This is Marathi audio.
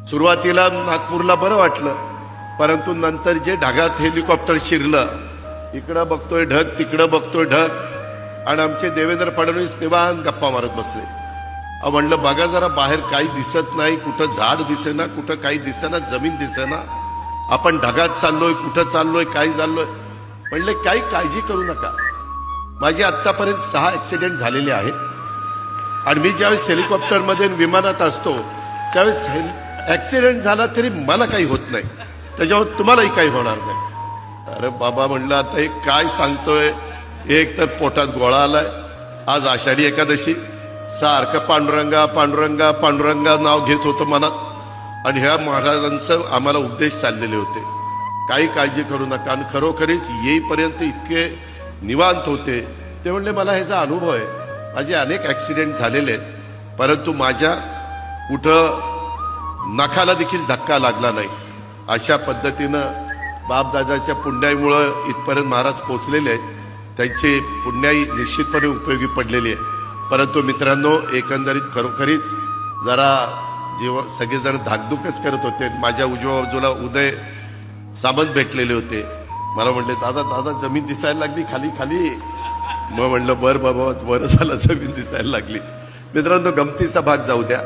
सुरुवातीला नागपूरला बरं वाटलं, परंतु नंतर जे ढगात हेलिकॉप्टर शिरलं, इकडं बघतोय ढग तिकडं बघतोय ढग, आणि आमचे देवेंद्र फडणवीस निवांत गप्पा मारत बसले. म्हणलं बघा जरा बाहेर काही दिसत नाही, कुठं झाड दिसेना, कुठं काही दिसेना, जमीन दिसेना, आपण ढगात चाललोय, कुठं चाललोय, काय चाललोय. म्हणले काही काळजी करू नका. माझे आत्तापर्यंत 6 ॲक्सिडेंट झालेले आहेत, आणि मी ज्यावेळेस हेलिकॉप्टरमध्ये विमानात असतो त्यावेळेस ॲक्सिडेंट झाला तरी मला काही होत नाही, त्याच्यावर तुम्हालाही काही होणार नाही. अरे बाबा म्हणलं आता हे काय सांगतोय, एक तर पोटात गोळा आलाय, आज आषाढी एकादशी, सारखं पांडुरंगा पांडुरंगा पांडुरंगा नाव घेत होतं मनात, आणि ह्या महाराजांचं आम्हाला उपदेश चाललेले होते, काही काळजी करू नका. आणि खरोखरीच येईपर्यंत इतके निवांत होते. ते म्हणले मला ह्याचा अनुभव आहे, माझे अनेक ॲक्सिडेंट झालेले आहेत, परंतु माझ्या कुठं नखाला देखील धक्का लागला नाही. अशा पद्धतीनं बापदादाच्या पुण्याईमुळं इथपर्यंत महाराज पोचलेले आहेत. त्यांची पुण्याई निश्चितपणे उपयोगी पडलेली आहे. परंतु मित्रांनो, एकंदरीत खरोखरीच जरा जेव्हा सगळेजण धाकधूकच करत होते, माझ्या उजव्या बाजूला उदय सामंत भेटलेले होते. मला म्हणले दादा दादा जमीन दिसायला लागली खाली खाली. मग म्हणलं बरं बाबा बरं झालं जमीन दिसायला लागली. मित्रांनो, गमतीचा भाग जाऊ द्या.